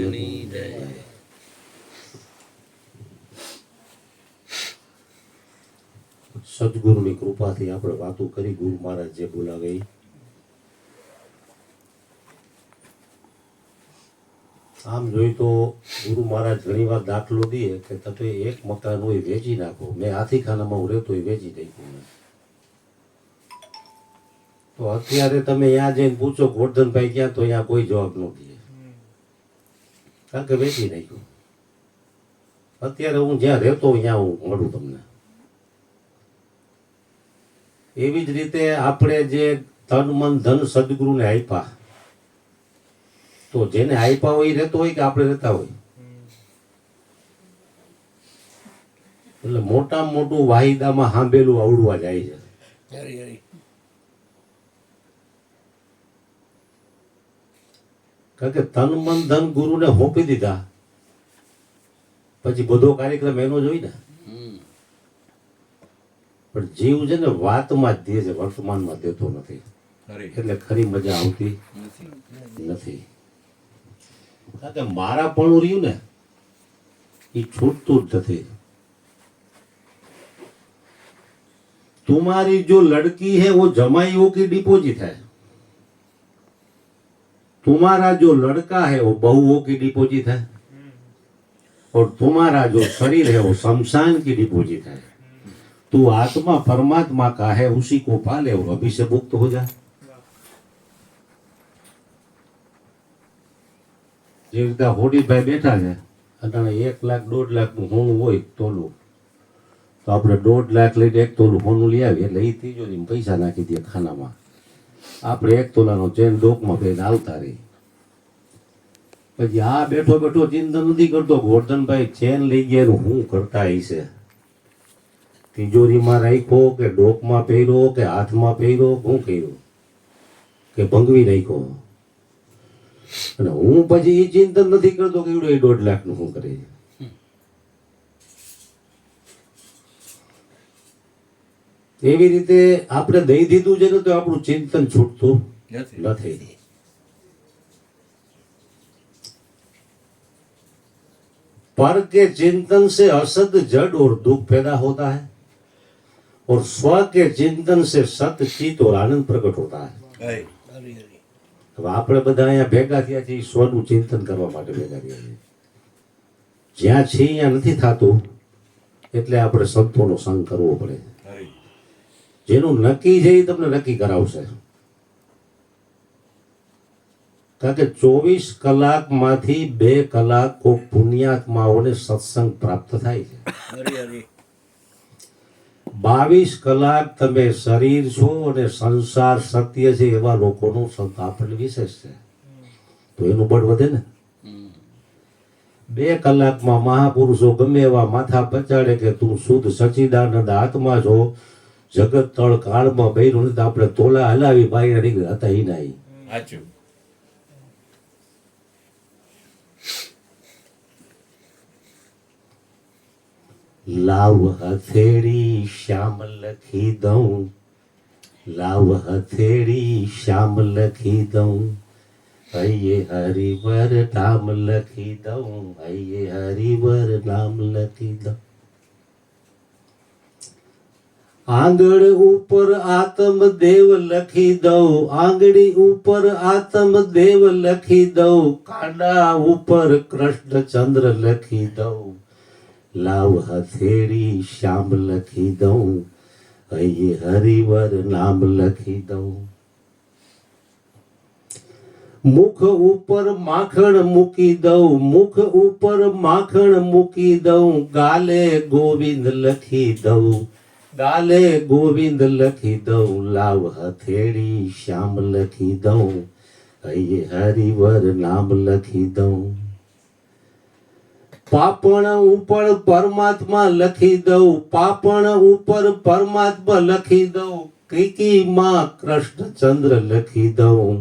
મહારાજની જય. સદગુરુની કૃપાથી આપણે વાતો કરી. ગુરુ મહારાજ જે બોલાવે એ. આમ જોઈ તો ગુરુ મહારાજ ઘણી વાર દાખલો દે કે તમે એક મકાન હોય વેચી નાખો. મેં હાથીખાનામાં હું રહેતો હોય વેચી નાખ્યું મેં. તો અત્યારે તમે ત્યાં જઈને પૂછો ગોરધનભાઈ ક્યાં, તો અહીંયા કોઈ જવાબ ન દે, કારણ કે વેચી નાખ્યું. અત્યારે હું જ્યાં રહેતો ત્યાં હું મળું તમને. એવી જ રીતે આપણે જે તન મન ધન સદગુરુને આપ્યા, તો જેને આપ્યા હોય એ રહેતો હોય કે આપણે રહેતા હોય. એટલે મોટામાં મોટું વાહિદામાં સાંભેલું આવડવા જાય છે. કારણ કે તન મન ધન ગુરુને સોંપી દીધા પછી બધો કાર્યક્રમ એનો જ હોય ને. પણ જીવ છે ને વાતમાં જ દે છે, વર્તમાનમાં દેતો નથી. એટલે ખરી મજા આવતી નથી. કારણ કે મારા પણ રહ્યું ને એ છૂટતું જ નથી. तुम्हारी जो लड़की है वो जमाइयों की डिपॉजिट है, तुम्हारा जो लड़का है वो बहुओं की डिपॉजिट है, और तुम्हारा जो शरीर है वो शमशान की डिपॉजिट है. तू आत्मा परमात्मा का है, उसी को पाले और अभी से मुक्त हो जा. જે રીતે હોડીભાઈ બેઠા છે અને 1 લાખ 1.5 લાખનું સોનું હોય તોલું, તો આપણે 1.5 લાખ લઈને 1 તોલું સોનું લઈ આવીએ એટલે એ તિજોરીમાં પૈસા નાખી દે ખાનામાં. આપણે 1 તોલાનો ચેન ડોકમાં પહેરીને આવતા રહી. પછી આ બેઠો બેઠો ચિંતન નથી કરતો ગોરધનભાઈ ચેન લઈ ગયા એનું શું કરતા હશે. તિજોરીમાં રાખ્યો કે ડોકમાં પહેર્યો કે હાથમાં પહેર્યો, શું કર્યું કે ભંગવી રાખ્યો. અને હું પછી એ ચિંતન નથી કરતો કે 1.5 લાખનું શું કરે છે. એવી રીતે આપણે દઈ દીધું છે ને તો આપણું ચિંતન છૂટતું નથી. पर के चिंतन से असत जड़ और दुख पैदा होता है, और स्व के चिंतन से सत चित और आनंद प्रकट होता है. હવે આપણે બધા અહીંયા ભેગા થયા છીએ સ્વનું ચિંતન કરવા માટે ભેગા થયા છીએ. જ્યાં છે ત્યાં નથી થતું એટલે આપણે સંતોનો સંગ કરવો પડે. જેનું નક્કી છે એ તમને નક્કી કરાવશે. કારણ કે 24 કલાકમાંથી 2 કલાક કોક પુણ્યાત્માઓને સત્સંગ પ્રાપ્ત થાય છે. 22 કલાક તમે શરીર છો અને સંસાર સત્ય છે એવા લોકોનું સંત આપણને વિશેષ છે, તો એનું બળ વધે ને. 2 કલાકમાં મહાપુરુષો ગમે એવા માથા પચાડે કે તું શુદ્ધ સચ્ચિદાનંદ આત્મા છો, જગત તળ કાળમાં બૈરું નથી, આપણે તોલા હલાવી બહાર નીકળ્યા હતા એ નહીં. લાવ હથેળી શ્યામ લખી દઉં, લાવ હથેળી શ્યામ લખી દઉં, હૈયે હરિવર નામ લખી દઉં, હૈયે હરિવર નામ લખી દઉં. આંગળ ઉપર આત્મદેવ લખી દઉં, આંગળી ઉપર આત્મદેવ લખી દઉં, કાંડા ઉપર કૃષ્ણચંદ્ર લખી દઉં, લાવ હથેળી શ્યામ લખી દઉં, હૈયે હરિવર નામ લખી દઉં. મુખ ઉપર માખણ મૂકી દઉં, મુખ ઉપર માખણ મૂકી દઉં, ગાલે ગોવિંદ લખી દઉં, ગાલે ગોવિંદ લખી દઉં, લાવ હથેળી શ્યામ લખી દઉં, હૈયે હરિવર નામ લખી દઉં. પાપણ ઉપર પરમાત્મા લખી દઉં, પાપણ ઉપર પરમાત્મા લખી દઉં, કીકીમાં કૃષ્ણચંદ્ર લખી દઉં,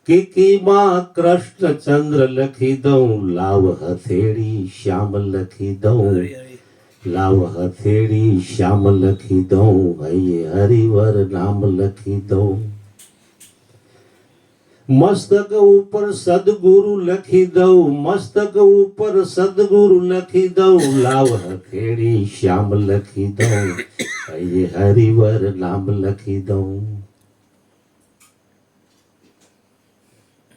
કીકીમાં કૃષ્ણચંદ્ર લખી દઉં, લાવ હથેળી શ્યામ લખી દઉં, લાવ હથેળી શ્યામ લખી દઉં, હૈયે હરિવર નામ લખી દઉં. મસ્તક ઉપર સદગુરુ લખી દઉં, મસ્તક ઉપર સદગુરુ લખી દઉં, લાવ હથેળી શ્યામ લખી દઉં, એ હરિવર નામ લખી દઉં.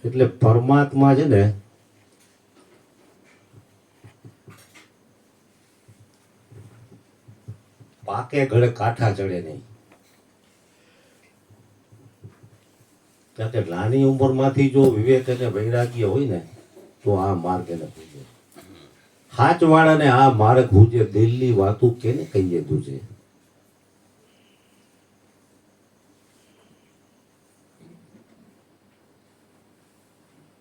એટલે પરમાત્મા છે ને પાકે ગળે કાંઠા ચડે નહીં. કારણ કે નાની ઉંમરમાંથી જો વિવેક અને વૈરાગ્ય હોય ને તો આ માર્ગ એને પૂજે. હાચવાળાને આ માર્ગ પૂજે. દિલની વાતું કેને કહીએ દૂજે.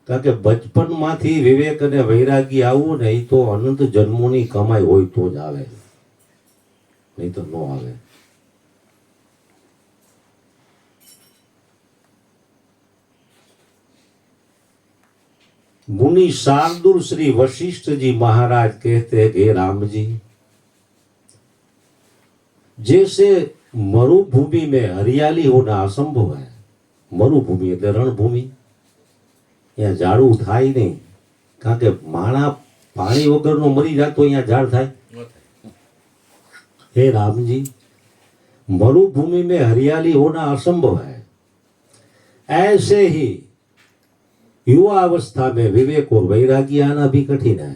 કારણ કે બચપનમાંથી વિવેક અને વૈરાગી આવવું ને એ તો અનંત જન્મોની કમાઈ હોય તો જ આવે, નહીં તો ન આવે. मुनि शार्दुल श्री वशिष्ठ जी महाराज कहते हैं कि राम जी, जैसे मरुभूमि में हरियाली होना असंभव है. मरुभूमि એટલે રણભૂમિ, અહીંયા ઝાડું થાય નહીં. કારણ કે માણા પાણી વગરનો મરી જતો અહીંયા ઝાડ થાય. हे राम जी, मरुभूमि में हरियाली होना असंभव है. ऐसे ही युवा अवस्था में विवेक और वैराग्य आना भी कठिन है.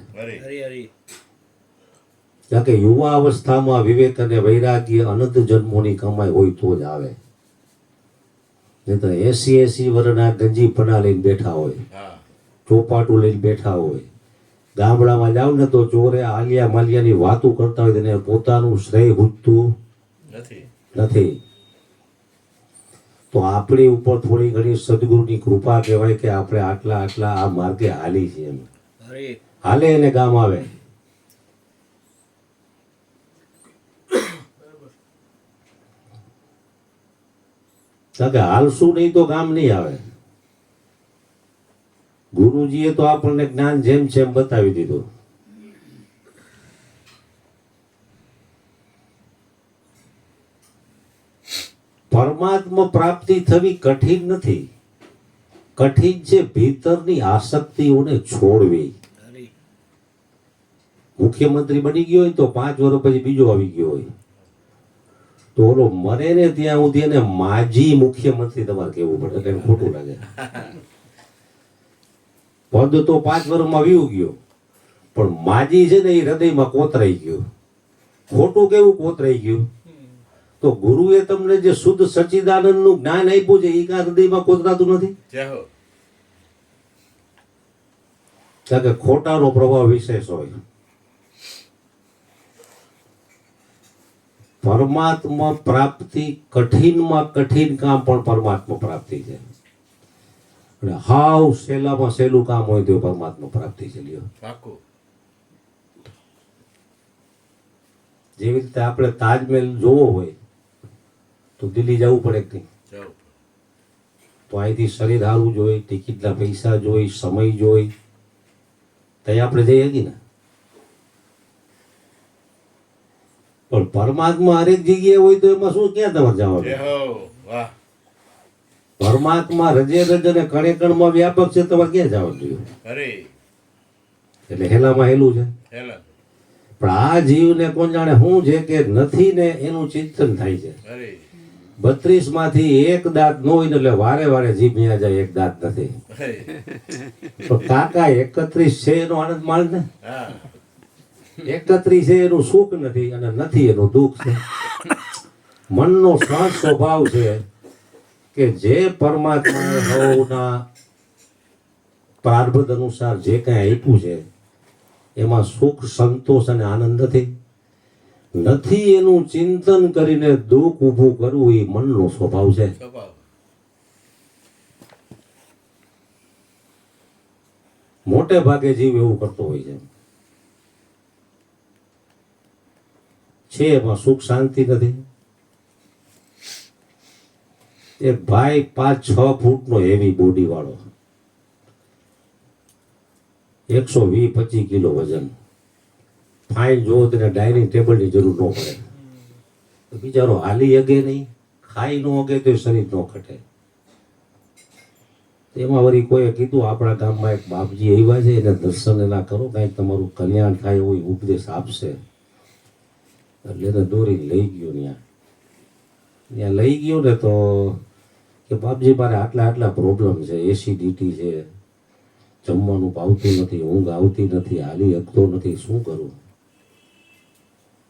કારણ કે યુવા અવસ્થામાં વિવેક અને વૈરાગ્ય અનંત જન્મોની કમાઈ હોય તો જ આવે. નહીં તો 80 વર્ષના ગંજીપણા લઈને બેઠા હોય, ચોપાટું લઈને બેઠા હોય. ગામડામાં જાવ ને તો ચોરે આલિયા માલિયાની વાતો કરતા હોય તેને પોતાનું શ્રેય બુજતું નથી. તો આપણી ઉપર થોડી ઘણી સદગુરુની કૃપા કહેવાય કે આપણે આટલા આ માર્ગે હાલી છે. એમ હાલે એને ગામ આવે. કારણ કે હાલશું નહીં તો ગામ નહીં આવે. ગુરુજીએ તો આપણને જ્ઞાન જેમ છે એમ બતાવી દીધું. પરમાત્મા પ્રાપ્તિ થવી કઠિન નથી. કઠિન છે ભીતરની આસક્તિઓને છોડવી. મુખ્યમંત્રી બની ગયો હોય તો 5 વર્ષ પછી બીજો આવી ગયો હોય તો ઓલો મરે ને ત્યાં સુધી એને માજી મુખ્યમંત્રી તમારે કહેવું પડે. એટલે ખોટું લાગે. પદ તો 5 વર્ષમાં વીવું ગયો પણ માજી છે ને એ હૃદયમાં કોતરાઈ ગયું. ખોટું કેવું કોતરાઈ ગયું? તો ગુરુએ તમને જે શુદ્ધ સચ્ચિદાનંદ નું જ્ઞાન આપ્યું છે એ કાં હૃદયમાં કોતરાતું નથી. કારણ કે ખોટાનો પ્રભાવ વિશેષ હોય. પરમાત્મા પ્રાપ્તિ કઠિનમાં કઠિન કામ પણ પરમાત્મા પ્રાપ્તિ છે. અને હાવ સહેલામાં સહેલું કામ હોય તો પરમાત્મા પ્રાપ્તિ છે. લ્યો, જેવી રીતે આપણે તાજમહેલ જોવો હોય તો દિલ્હી જવું પડે કે નહીં? તો અહીંથી શરીર હારવું જોઈએ, ટિકિટના પૈસા જોઈ, સમય જોઈ, ત્યાં આપણે જઈએ છીએ ને. પણ પરમાત્મા હરેક જગ્યાએ હોય તો એમાં શું ક્યાં તમારે જવાનું? પરમાત્મા રજે રજ અને કણે કણમાં વ્યાપક છે. તમારે ક્યાં જવાનું જોઈએ? એટલે હેલામાં હેલું છે. પણ આ જીવને કોણ જાણે શું છે કે નથી ને એનું ચિંતન થાય છે. 32 માંથી એક દાંત ન હોય ને એટલે વારે વારે જીભ ન્યા જાય એક દાંત નથી. તો કાકા 31 છે એનો આનંદ માણ ને. 31 છે એનું સુખ નથી અને નથી એનું દુઃખ છે. મનનો સહજ સ્વભાવ છે કે જે પરમાત્માએ સૌના પ્રારબ્ધ અનુસાર જે કઈ આપ્યું છે એમાં સુખ, સંતોષ અને આનંદ નથી એનું ચિંતન કરીને દુઃખ ઊભું કરવું એ મનનો સ્વભાવ છે. મોટે ભાગે જીવ એવું કરતો હોય છે. એમાં સુખ શાંતિ નથી. એક ભાઈ 5-6 ફૂટનો હેવી બોડી વાળો, 120-25 કિલો વજન, ફાઇન જો તેને ડાઇનિંગ ટેબલની જરૂર ન પડે. તો બિચારો હાલી હગે નહીં, ખાઈ ન હગે તો શરીર ન ઘટે. એમાં વળી કોઈએ કીધું આપણા ગામમાં એક બાપજી આવ્યા છે, એને દર્શન એના કરો, કાંઈક તમારું કલ્યાણ થાય એવો ઉપદેશ આપશે. એટલે એને દોરીને લઈ ગયો. ત્યાં લઈ ગયો ને તો કે બાપજી મારે આટલા આટલા પ્રોબ્લેમ છે, એસિડિટી છે, જમવાનું ભાવતું નથી, ઊંઘ આવતી નથી, હાલી શકતો નથી, શું કરું?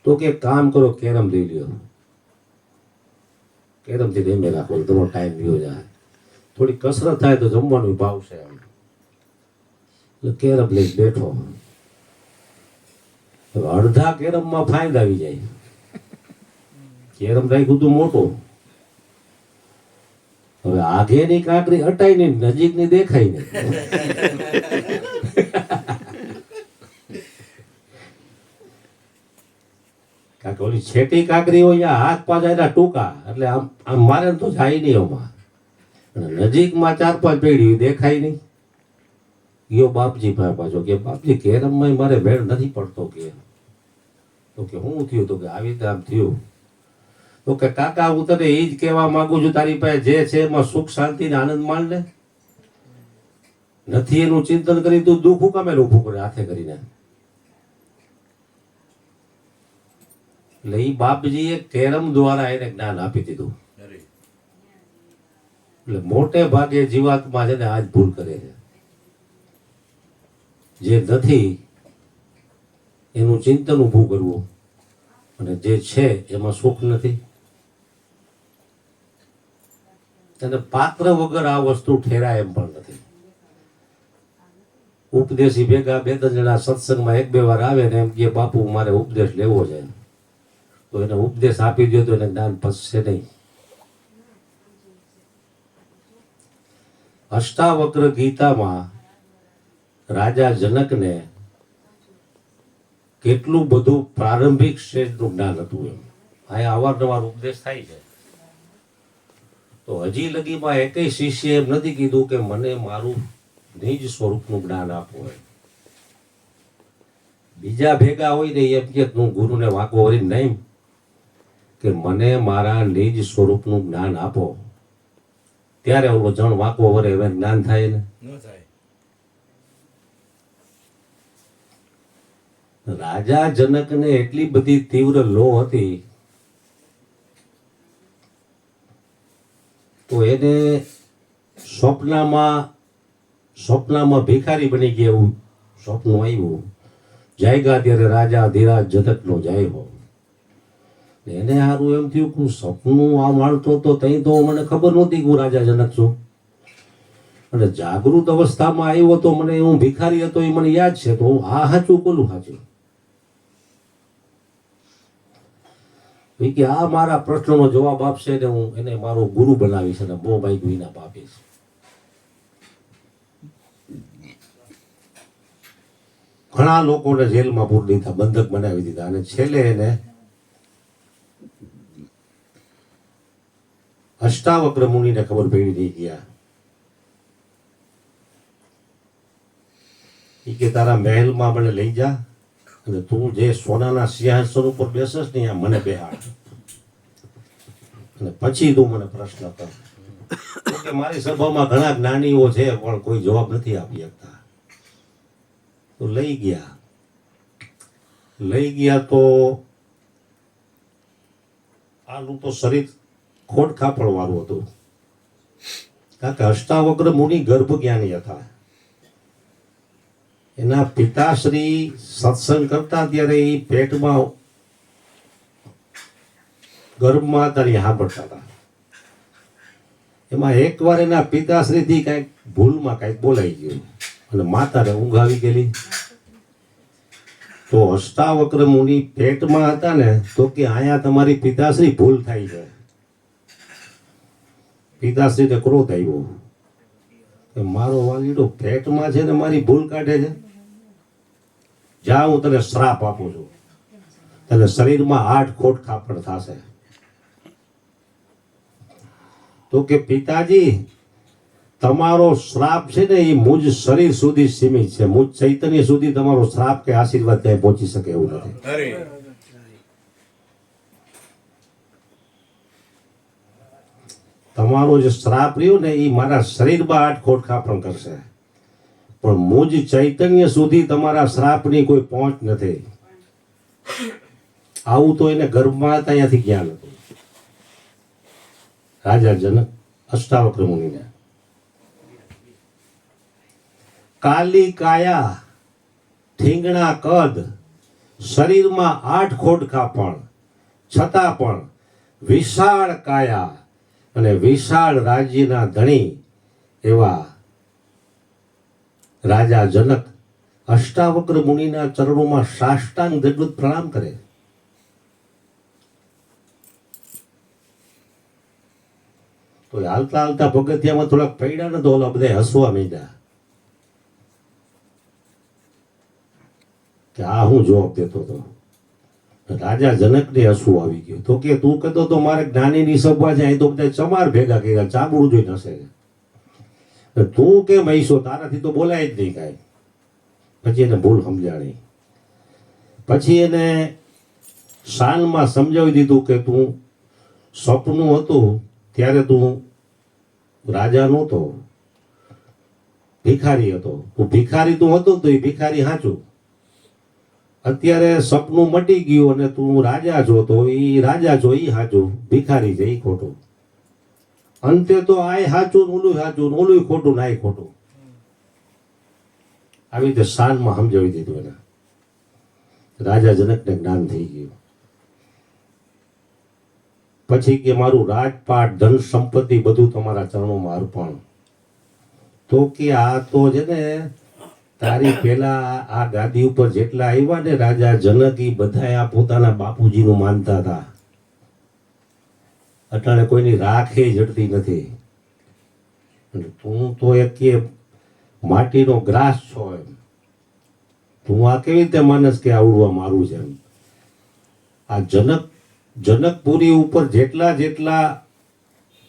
તો કે કામ કરો, કેરમ લઈ લ્યો, કેરમથી ધીમે રાખો, તમારો ટાઈમ ગયો જાય, થોડી કસરત થાય તો જમવાનું ભાવશે. એટલે કેરમ લઈ બેઠો, અડધા કેરમમાં ફાઇન આવી જાય. કેરમ રાખ્યું તું મોટું, હવે આગેની કાંકરી હટાય નહીં, નજીકની દેખાય નહીં. કારણ કે ઓલી છેટી કાંકરી હોય હાથ પાછા એના ટૂંકા, એટલે આમ આમ મારે તો જાય નહીં એમાં. અને નજીકમાં 4-5 પેઢી દેખાય નહીં. ગયો બાપજી પાસે પાછો કે બાપજી કેરમમાં મારે ભેળ નથી પડતો. કે તો કે શું થયું? તો કે આવી રીતે આમ થયું. તો કે કાકા હું તને એ જ કહેવા માંગુ છું, તારી પાસે જે છે એમાં સુખ શાંતિ ને આનંદ માણ લે. નથી એનું ચિંતન કરી તું દુઃખ ઉકામે ઊભું કરે હાથે કરીને. એટલે એ બાપજીએ કેરમ દ્વારા એને જ્ઞાન આપી દીધું. એટલે મોટે ભાગે જીવાત્મા છે ને આજ ભૂલ કરે છે. જે નથી એનું ચિંતન ઊભું કરવું, અને જે છે એમાં સુખ નથી. અને પાત્ર વગર આ વસ્તુ ઠેરાય એમ પણ નથી. ઉપદેશી ભેગા 2-3 જણા સત્સંગમાં 1-2 વાર આવે ને એમ કે બાપુ મારે ઉપદેશ લેવો છે, તો એને ઉપદેશ આપી દો તો એને જ્ઞાન પચશે નહીં. અષ્ટાવક્ર ગીતામાં રાજા જનકને કેટલું બધું પ્રારંભિક સ્ટેજનું જ્ઞાન હતું. એમ અહીંયા અવારનવાર ઉપદેશ થાય છે, તો હજી લગીમાં એકેય શિષ્ય એમ નથી કીધું કે મને મારું નિજ સ્વરૂપનું જ્ઞાન આપો. બીજા ભેગા હોય ને એમ કે હું ગુરુને વાંકો વળી નહીં કે મને મારા નિજ સ્વરૂપનું જ્ઞાન આપો, ત્યારે ઓલો જણ વાંકો વરે હવે જ્ઞાન થાય ને ન થાય. રાજા જનકને એટલી બધી તીવ્ર લોહ હતી તો એને સ્વપ્નમાં ભિખારી બની ગયા એવું સ્વપ્ન આવ્યું. જાયગા ત્યારે રાજા ધીરાજ જનકનો જાય હો. એને સારું એમ થયું કે સપનું આ માણતો તો તઈ તો મને ખબર નહોતી કે હું રાજા જનક છું. અને જાગૃત અવસ્થામાં આવ્યો તો મને હું ભિખારી હતો એ મને યાદ છે, તો હું આ સાચું બોલું સાચું કે આ મારા પ્રશ્નનો જવાબ આપશે ને હું એને મારો ગુરુ બનાવીશ અને બહુ બાઈક વિના આપીશ. ઘણા લોકોને જેલમાં પૂરી દીધા, બંધક બનાવી દીધા, અને છેલ્લે એને અષ્ટાવક્ર મુનિને ખબર પડી નહીં ગયા કે તારા મહેલમાં મને લઈ જા અને તું જે સોનાના સિંહાસન ઉપર બેસસ ને ત્યાં મને બેહાડ, અને પછી તું મને પ્રશ્ન કર. કે મારી સભામાં ઘણા જ્ઞાનીઓ છે પણ કોઈ જવાબ નથી આપી શકતા. તો લઈ ગયા તો આનું તો શરીર ખોટ ખાપણ વાળું હતું, કારણ કે અષ્ટાવક્ર મુનિ ગર્ભ જ્ઞાની હતા. એના પિતાશ્રી સત્સંગ કરતા ત્યારે એ પેટમાં ગર્ભમાં હતા ને સાંભળતા હતા. એમાં એકવાર એના પિતાશ્રીથી કાંઈક ભૂલમાં કાંઈક બોલાઈ ગયું અને માતાને ઊંઘ આવી ગયેલી. તો અષ્ટાવક્ર મુનિ પેટમાં હતા ને તો કે અહીંયા તમારી પિતાશ્રી ભૂલ થાય છે. પિતાશ્રીને ક્રોધ આવ્યો કે મારો વાલીડો પેટમાં છે ને મારી ભૂલ કાઢે છે, જા હું તને શ્રાપ આપું છું, તને શરીરમાં 8 ખોટ ખાપણ થશે. તો કે પિતાજી તમારો શ્રાપ છે ને એ મુજ શરીર સુધી સીમિત છે, મુજ ચૈતન્ય સુધી તમારો શ્રાપ કે આશીર્વાદ ત્યાં પહોંચી શકે એવું નથી. તમારો જે શ્રાપ રહ્યો ને એ મારા શરીરમાં આઠ ખોટખા પણ કરશે, પણ મુજ ચૈતન્ય સુધી તમારા શ્રાપની કોઈ પહોંચ નથી. આવું તો એને ગર્ભમાં હતા ત્યાંથી જ્ઞાન હતું. રાજા જનક અષ્ટાવક્ર મુનિને કાલી કાયા, ઠીંગણા કદ, શરીરમાં આઠ ખોડખા પણ છતાં પણ વિશાળ કાયા અને વિશાળ રાજ્યના ધણી એવા રાજા જનક અષ્ટાવક્ર મુનિના ચરણોમાં સાષ્ટાંગ દંડવત પ્રણામ કરે. તો હાલતા હાલતા પગથિયામાં થોડાક પૈડા ને તો ઓલા બધા હસવા માંડ્યા કે આ હું જવાબ દેતો હતો. રાજા જનકને હસવું આવી ગયું. તો કે તું કહેતો તો મારે જ્ઞાનીની સભા છે, અહીં તો બધા ચમાર ભેગા કર્યા, ચાબડું જોઈને હસે. તું કેમ હૈસો? તારાથી તો બોલાય જ નહીં કાંઈ. પછી એને ભૂલ સમજાણી. પછી એને શાનમાં સમજાવી દીધું કે તું સપનું હતું ત્યારે તું રાજા નહોતો, ભિખારી હતો. તું ભિખારી તું હતો તો એ ભિખારી સાચું. અત્યારે સપનું મટી ગયું અને તું રાજા છો તો એ રાજા છો એ સાચું, ભિખારી છે એ ખોટું. અંતે તો આય સાચું ને ઓલું સાચું ને ઓલું ખોટું ને આય ખોટું. આવી રીતે શાનમાં સમજાવી દીધું એને. રાજા જનકને જ્ઞાન થઈ ગયું. પછી કે મારું રાજપાટ, ધન સંપત્તિ બધું તમારા ચરણોમાં અર્પણ. તો કે આ તો છે ને તારી પેલા આ ગાદી ઉપર જેટલા આવ્યા ને રાજા જનક, એ બધા આ પોતાના બાપુજીનું માનતા હતા. અટાણે કોઈની રાખે જડતી નથી. તું તો એક કે માટીનો ગ્રાસ છો એમ. તું આ કેવી રીતે માનસ કે આવડવા મારું છે એમ. આ જનકપુરી ઉપર જેટલા જેટલા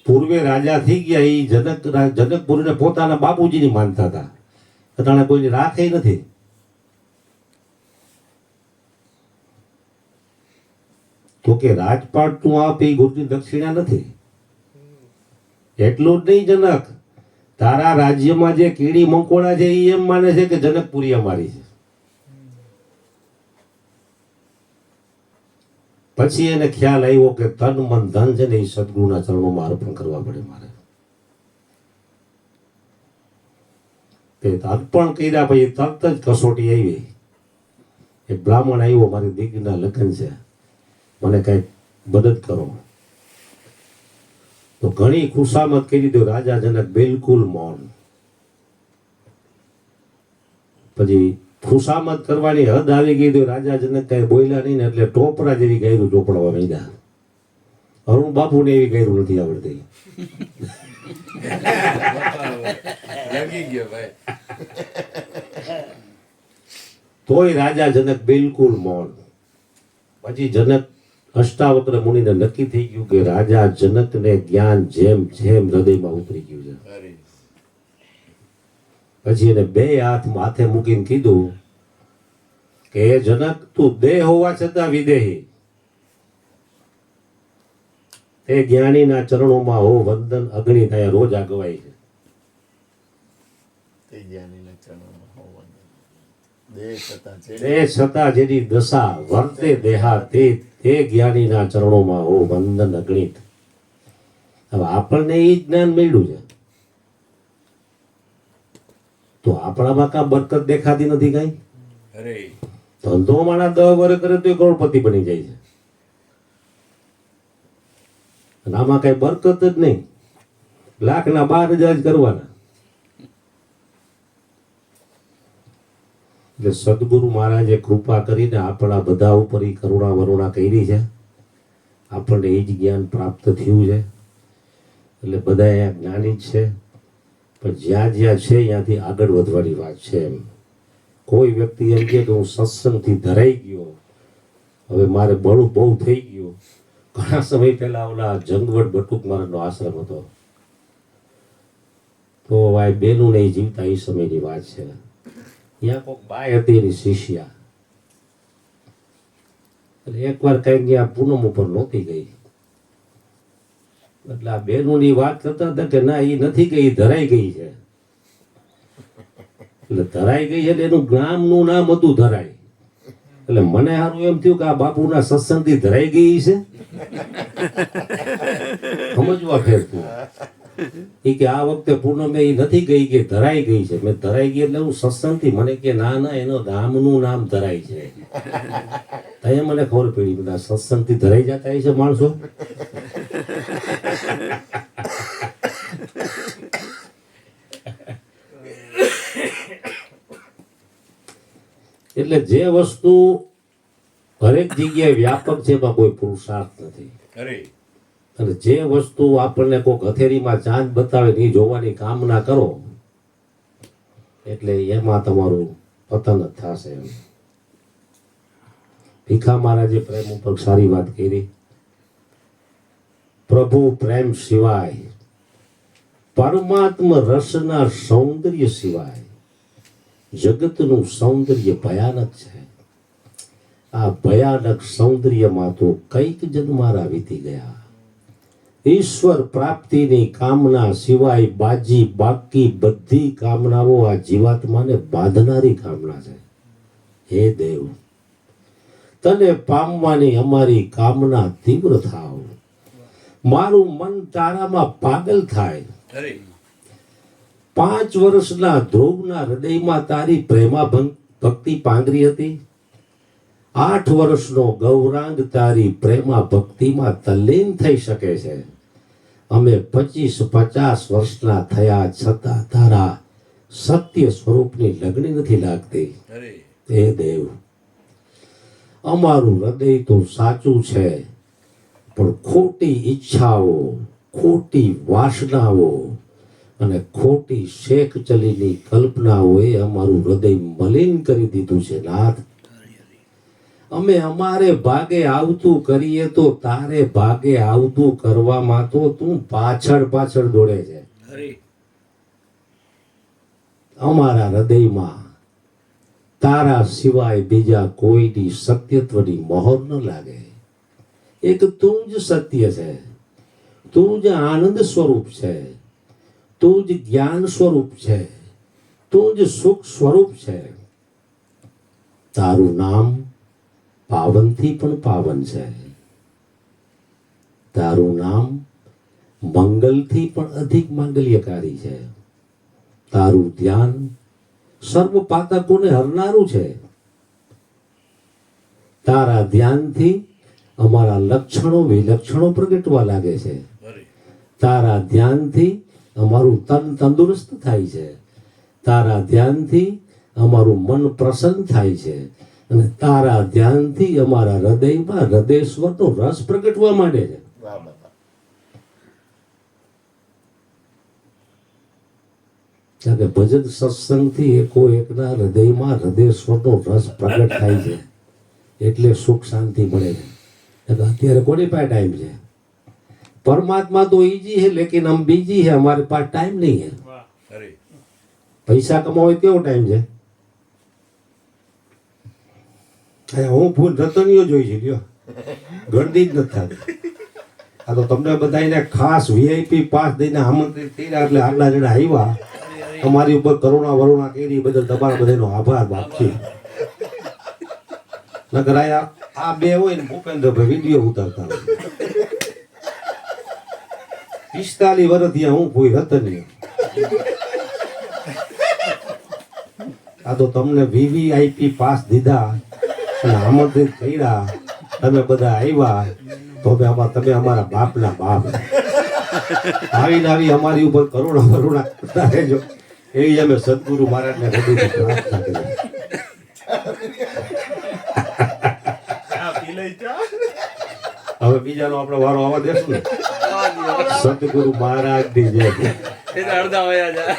પૂર્વે રાજા થઈ ગયા એ જનકપુરીને પોતાના બાપુજીની માનતા હતા. અટાણે કોઈની રાખે નથી. તો કે રાજપાટ તું આપ એ ગુરુની દક્ષિણા નથી. એટલું જ નહીં જનક, તારા રાજ્યમાં જે કીડી મંકોડા છે એ એમ માને છે કે જનકપુરી અમારી છે. પછી એને ખ્યાલ આવ્યો કે તન મન ધન છે ને એ સદગુરુના ચરણોમાં અર્પણ કરવા પડે મારે. તે અર્પણ કર્યા પછી તરત જ કસોટી આવી. એક બ્રાહ્મણ આવ્યો, મારી દીકરીના લગ્ન છે, મને કઈક મદદ કરો. તો ઘણી ખુશામત કરી દો. રાજા જનક બિલકુલ મૌન. પછી ખુશામત કરવાની હદ આવી ગઈ તો રાજા જનક કઈ બોલ્યા નહીં ને એટલે ટોપરા જેવી ગાયરું ચોપડવા માંડ્યા. અરુણ બાપુ ને એવી ગાયરું નથી આવડતી. તોય રાજા જનક બિલકુલ મૌન. પછી જનક અષ્ટાવક્ર મુનિને નક્કી થઈ ગયું કે રાજા જનકને જ્ઞાન જેમ જેમ હૃદયમાં ઉતરી ગયું છે. પછી એને બે હાથ માથે મૂકીને કીધું કે હે જનક, તું દેહ હોવા છતાં વિદેહી. તે જ્ઞાનીના ચરણોમાં હો વંદન અગ્નિ થયા. રોજ આ ગવાય છે. દેહ છતાં જેની દશા વર્તે દેહા તે જ્ઞાનીના ચરણોમાં હો વંદન અગ્નિત. હવે આપણને એ જ્ઞાન મળ્યું છે તો આપણામાં કા બરકત દેખાતી નથી કઈ. ધંધો માણા 10 વર્ષ કરે તો કરોડપતિ બની જાય છે. આમાં કઈ બરકત જ નહીં. 1,12,000 જ કરવાના. એટલે સદગુરુ મહારાજે કૃપા કરીને આપણા બધા ઉપર કરુણા વરુણા કરી છે. આપણને એ જ જ્ઞાન પ્રાપ્ત થયું છે. એટલે બધા અહીંયા જ્ઞાની જ છે, પણ જ્યાં જ્યાં છે ત્યાંથી આગળ વધવાની વાત છે. એમ કોઈ વ્યક્તિ એમ કે હું સત્સંગથી ધરાઈ ગયો, હવે મારે બળું બહુ થઈ ગયું. ઘણા સમય પહેલા ઓલા જંગવડ બટુક મહારાજનો આશ્રમ હતો, તો ભાઈ બેનું નહીં જીવતા એ સમયની વાત છે. ત્યાં કોઈક બાઈ હતી એની શિષ્યા. એટલે એકવાર કઈ ગયા પૂનમ ઉપર નહોતી ગઈ. એટલે આ બહેનોની વાત કરતા હતા કે ના એ નથી કે એ ધરાઈ ગઈ છે. એટલે ધરાઈ ગઈ એટલે એનું ગામનું નામ હતું ધરાઈ. એટલે મને સારું એમ થયું કે આ બાપુના સત્સંગથી ધરાઈ ગઈ છે. સમજવા ફેરતું એ કે આ વખતે પૂનમે એ નથી ગઈ કે ધરાઈ ગઈ છે. મેં ધરાઈ ગઈ એટલે હું સત્સંગથી. મને કે ના ના એનો ગામનું નામ ધરાઈ છે. ત્યાં મને ખબર પડી બધા સત્સંગથી ધરાઈ જતા છે માણસો. એટલે જે વસ્તુ હરેક જગ્યાએ વ્યાપક છે એમાં કોઈ પુરુષાર્થ નથી. અને જે વસ્તુ આપણને કોઈક હથેળીમાં ચાંદ બતાવે એ જોવાની કામના કરો એટલે એમાં તમારું પતન જ થશે. એમ ભીખા મહારાજે પ્રેમ ઉપર સારી વાત કરી. પ્રભુ પ્રેમ સિવાય, પરમાત્મા રસના સૌંદર્ય સિવાય જગતનું સૌંદર્ય ભયાનક છે. આ ભયાનક સૌંદર્યમાં તો કઈક જન્મારા વીતી ગયા. ઈશ્વર પ્રાપ્તિની કામના સિવાય બાકી બધી કામનાઓ આ જીવાત્માને બાંધનારી કામના છે. હે દેવ, તને પામવાની અમારી કામના તીવ્ર થાવ. મારું મન તારામાં પાગલ થાય. 5 વર્ષના ધ્રુવના હૃદયમાં તારી પ્રેમા ભક્તિ પાંગરી હતી. 8 વર્ષનો ગૌરાંગ તારી પ્રેમા ભક્તિમાં તલ્લીન થઈ શકે છે. અમે 25-50 વર્ષના થયા છતાં તારા સત્ય સ્વરૂપની લગણી નથી લાગતી. હે દેવ, અમારું હૃદય તો સાચું છે પણ ખોટી ઈચ્છાઓ, ખોટી વાસનાઓ અને ખોટી શેખ ચલીની કલ્પનાઓએ અમારું હૃદય મલિન કરી દીધું છે. નાથ, અમે અમારે ભાગે આવતું કરીએ તો તારે ભાગે આવતું કરવામાં તો તું પાછળ પાછળ દોડે છે. અમારા હૃદયમાં તારા સિવાય બીજા કોઈની સત્યત્વની મહોર ન લાગે. એક તું જ સત્ય છે, તું જ આનંદ સ્વરૂપ છે, તું જ જ્ઞાન સ્વરૂપ છે, તું જ સુખ સ્વરૂપ છે. તારું નામ પાવનથી પણ પાવન છે. તારું નામ મંગલથી પણ અધિક માંગલ્યકારી છે. તારું ધ્યાન સર્વ પાતકોને હરનારું છે. તારા ધ્યાનથી અમારા લક્ષણો વિલક્ષણો પ્રગટવા લાગે છે. તારા ધ્યાનથી અમારું તન તંદુરસ્ત થાય છે. તારા ધ્યાનથી અમારું મન પ્રસન્ન થાય છે. અને તારા ધ્યાનથી અમારા હૃદયમાં હૃદયસ્વરનો રસ પ્રગટવા માંડે છે. કારણ કે ભજન સત્સંગથી એકો એકના હૃદયમાં હૃદયસ્વરનો રસ પ્રગટ થાય છે એટલે સુખ શાંતિ મળે છે. અત્યારે કોની પાસે ટાઈમ છે? परमात्मा तो इजी है लेकिन हम बिजी है, हमारे पास टाइम नहीं है. પૈસા કમાવો કેવો ટાઈમ છે? હું ફૂલ રતનીઓ જોઈ છે લ્યો, ગણતી જ નથી થતી. આ તો તમને બધાને ખાસ વીઆઈપી પાસ દઈને આમંત્રિત કર્યા એટલે આટલા જણા આવ્યા. તમારી ઉપર કરુણા વરુણા કરી બદલ તમારા બધાનો આભાર બાપજી. નકર આ બે હોય ને ભૂપેન્દ્રભાઈ વિડીયો ઉતારતા હોય. 45 વર્ષથી હું કોઈ રતનીઓ. આ તો તમને વીવીઆઈપી પાસ દીધા અને આમંત્રિત કર્યા, તમે બધા આવ્યા તો તમે અમારા બાપના બાપ. આવી અમારી ઉપર કરુણા વરુણા કરતા રહેજો એવી અમે સદગુરુ મહારાજને હૃદયથી પ્રાર્થના કરી. હવે બીજાનો આપણે વારો આવવા દેશું ને. સદગુરુ મહારાજ ની જય. અડધા વયા જાય.